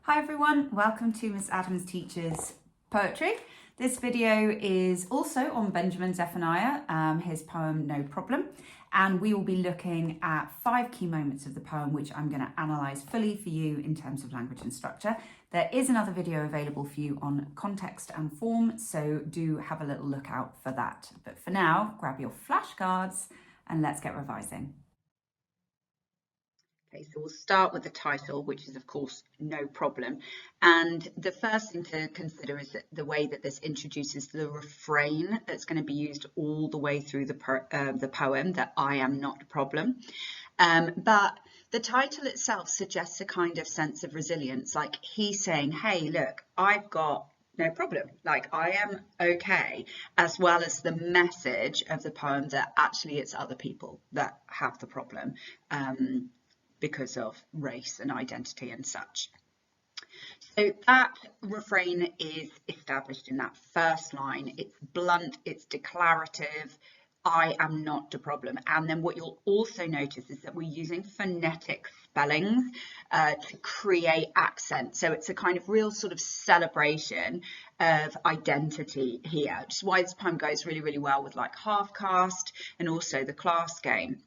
Hi everyone, welcome to Miss Adams Teaches Poetry. This video is also on Benjamin Zephaniah, his poem No Problem, and we will be looking at 5 key moments of the poem which I'm going to analyse fully for you in terms of language and structure. There is another video available for you on context and form, so do have a little look out for that. But for now, grab your flashcards and let's get revising. Okay, so we'll start with the title, which is of course No Problem. And the first thing to consider is that the way that this introduces the refrain that's going to be used all the way through the poem, that I am not a problem. But the title itself suggests a kind of sense of resilience, like he's saying, hey, look, I've got no problem, like I am okay, as well as the message of the poem that actually it's other people that have the problem. Because of race and identity and such. So that refrain is established in that first line. It's blunt, it's declarative, I am not the problem. And then what you'll also notice is that we're using phonetic spellings to create accent. So it's a kind of real sort of celebration of identity here, which is why this poem goes really, really well with like half caste and also the class game.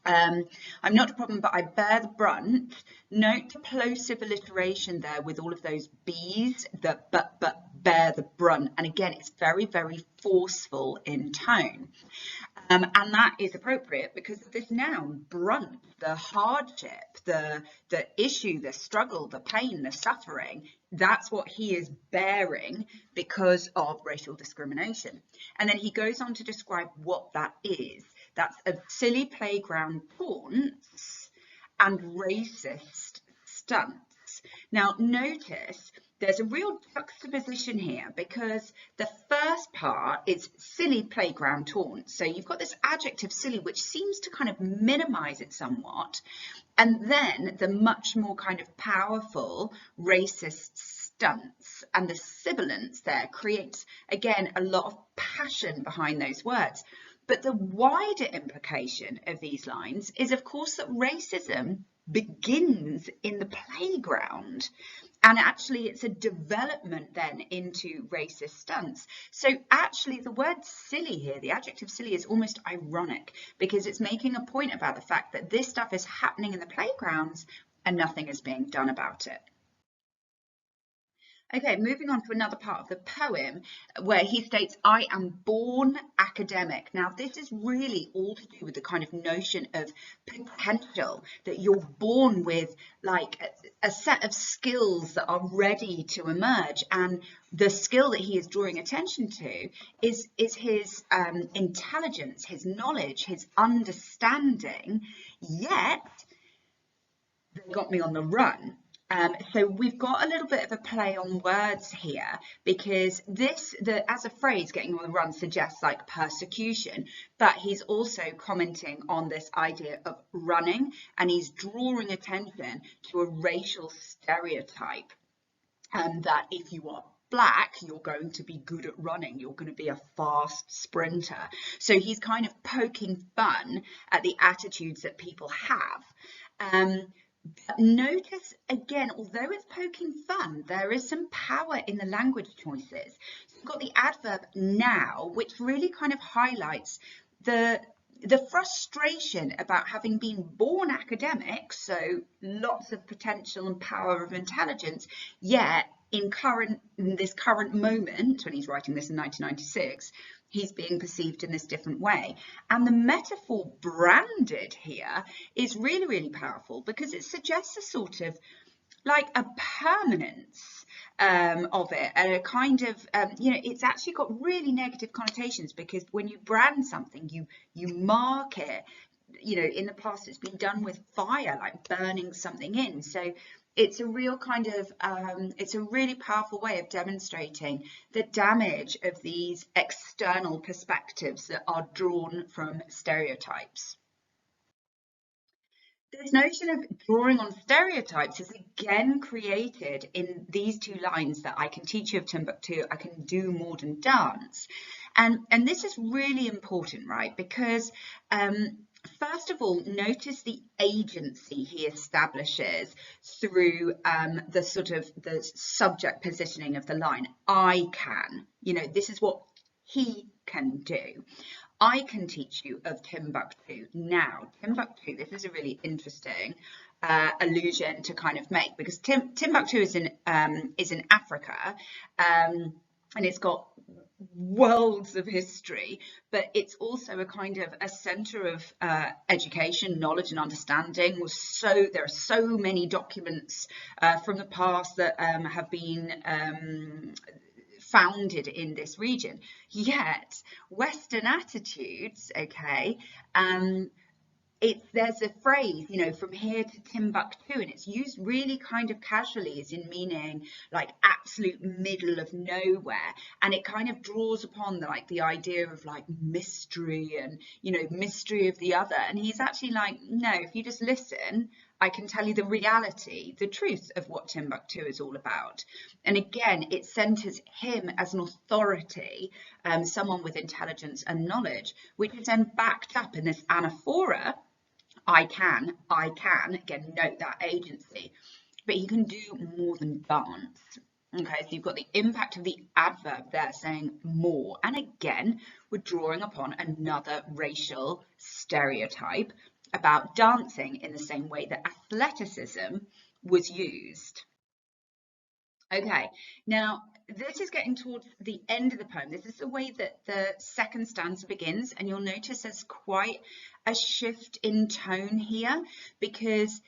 I'm not a problem, but I bear the brunt. Note the plosive alliteration there with all of those B's, the but bear the brunt. And again, it's very, very forceful in tone. And that is appropriate because of this noun, brunt, the hardship, the issue, the struggle, the pain, the suffering. That's what he is bearing because of racial discrimination. And then he goes on to describe what that is. That's a silly playground taunts and racist stunts. Now notice there's a real juxtaposition here because the first part is silly playground taunts. So you've got this adjective silly, which seems to kind of minimize it somewhat. And then the much more kind of powerful racist stunts, and the sibilance there creates, again, a lot of passion behind those words. But the wider implication of these lines is, of course, that racism begins in the playground. And actually, it's a development then into racist stunts. So actually, the word silly here, the adjective silly, is almost ironic because it's making a point about the fact that this stuff is happening in the playgrounds and nothing is being done about it. Okay, moving on to another part of the poem where he states, I am born academic. Now, this is really all to do with the kind of notion of potential, that you're born with like a set of skills that are ready to emerge. And the skill that he is drawing attention to is his intelligence, his knowledge, his understanding, yet they got me on the run. So we've got a little bit of a play on words here because as a phrase, getting on the run suggests like persecution, but he's also commenting on this idea of running, and he's drawing attention to a racial stereotype that if you are Black, you're going to be good at running, you're going to be a fast sprinter. So he's kind of poking fun at the attitudes that people have. But notice again, although it's poking fun, there is some power in the language choices. So you've got the adverb now, which really kind of highlights the frustration about having been born academic, so lots of potential and power of intelligence, yet in this current moment, when he's writing this in 1996, he's being perceived in this different way. And the metaphor branded here is really, really powerful because it suggests a sort of like a permanence of it, and a kind of, it's actually got really negative connotations because when you brand something, you mark it, in the past it's been done with fire, like burning something in. So it's a real kind of, it's a really powerful way of demonstrating the damage of these external perspectives that are drawn from stereotypes. This notion of drawing on stereotypes is again created in these 2 lines that I can teach you of Timbuktu, I can do modern dance. And this is really important, right? Because First of all, notice the agency he establishes through the sort of the subject positioning of the line. I can, you know, this is what he can do. I can teach you of Timbuktu. Now, Timbuktu, this is a really interesting allusion to kind of make, because Timbuktu is in Africa, and it's got worlds of history, but it's also a kind of a center of education, knowledge and understanding. There are so many documents from the past that have been founded in this region. Yet Western attitudes, okay, there's a phrase, you know, from here to Timbuktu, and it's used really kind of casually as in meaning like absolute middle of nowhere, and it kind of draws upon the idea of like mystery and, you know, mystery of the other. And he's actually like, no, if you just listen, I can tell you the reality, the truth of what Timbuktu is all about. And again, it centers him as an authority, someone with intelligence and knowledge, which is then backed up in this anaphora. I can, again, note that agency, but he can do more than dance. Okay, so you've got the impact of the adverb there saying more. And again, we're drawing upon another racial stereotype about dancing in the same way that athleticism was used. Okay, now this is getting towards the end of the poem. This is the way that the second stanza begins, and you'll notice there's quite a shift in tone here, because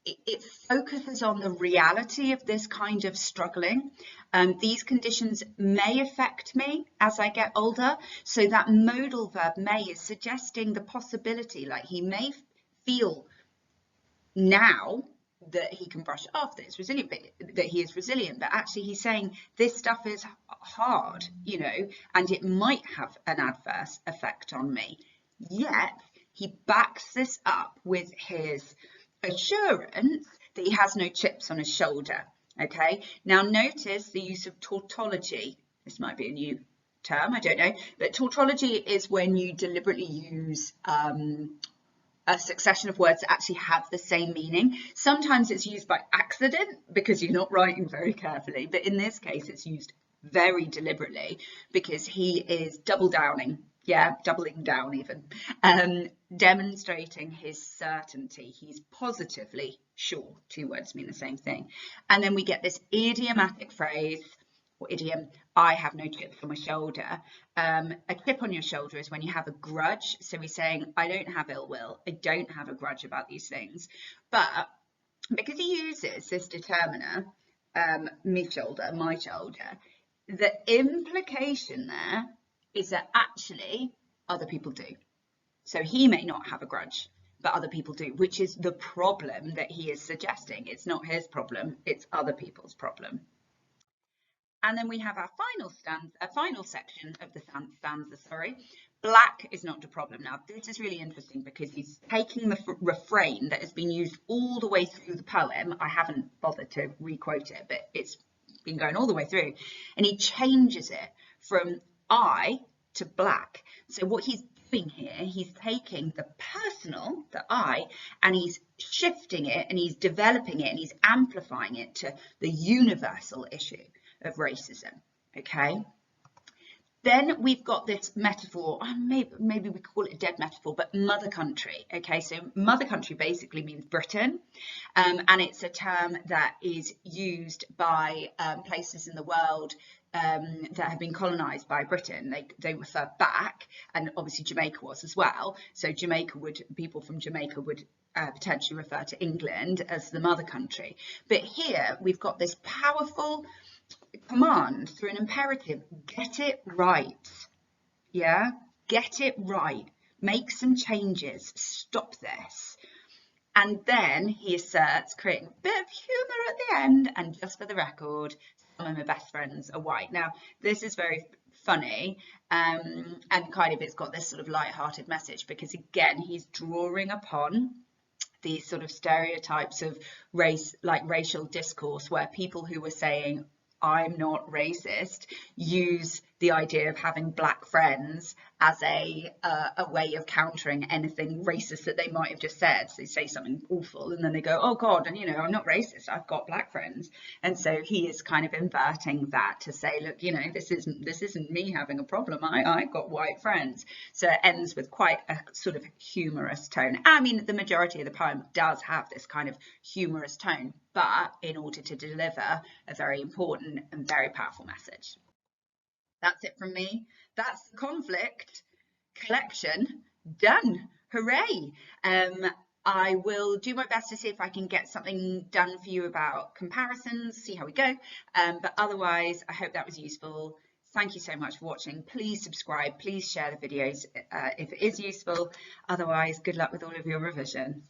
it focuses on the reality of this kind of struggling. These conditions may affect me as I get older. So that modal verb may is suggesting the possibility, like he may feel now that he can brush it off, that it's resilient, that he is resilient, but actually he's saying this stuff is hard, you know, and it might have an adverse effect on me. Yet he backs this up with his assurance that he has no chips on his shoulder. Okay, now notice the use of tautology. This might be a new term, I don't know, but tautology is when you deliberately use a succession of words that actually have the same meaning. Sometimes it's used by accident because you're not writing very carefully, but in this case it's used very deliberately because he is doubling down even, demonstrating his certainty. He's positively sure. Two words mean the same thing. And then we get this idiomatic phrase, or idiom, I have no chips on my shoulder. A chip on your shoulder is when you have a grudge. So he's saying, I don't have ill will. I don't have a grudge about these things. But because he uses this determiner, my shoulder, the implication there is that actually other people do. So he may not have a grudge, but other people do, which is the problem that he is suggesting. It's not his problem, it's other people's problem. And then we have our final section of the stanza, Black is not the problem. Now, this is really interesting because he's taking the refrain that has been used all the way through the poem. I haven't bothered to re-quote it, but it's been going all the way through. And he changes it from I to black. So what he's doing here, he's taking the personal, the I, and he's shifting it and he's developing it and he's amplifying it to the universal issue of racism. Okay, then we've got this metaphor, maybe we call it a dead metaphor, but mother country. Okay, so mother country basically means Britain, and it's a term that is used by places in the world that have been colonized by Britain. They refer back, and obviously Jamaica was as well. So people from Jamaica would potentially refer to England as the mother country. But here we've got this powerful command through an imperative: get it right. Yeah, get it right, make some changes, stop this. And then he asserts, creating a bit of humor at the end, and just for the record, some of my best friends are white. Now this is very funny, and kind of it's got this sort of light-hearted message, because again he's drawing upon these sort of stereotypes of race, like racial discourse, where people who were saying I'm not racist use the idea of having black friends as a way of countering anything racist that they might have just said. So they say something awful and then they go, oh God, and you know, I'm not racist, I've got black friends. And so he is kind of inverting that to say, look, you know, this isn't me having a problem, I've got white friends. So it ends with quite a sort of humorous tone. I mean, the majority of the poem does have this kind of humorous tone, but in order to deliver a very important and very powerful message. That's it from me. That's the conflict collection done. Hooray! I will do my best to see if I can get something done for you about comparisons, see how we go. But otherwise, I hope that was useful. Thank you so much for watching. Please subscribe, please share the videos if it is useful. Otherwise, good luck with all of your revision.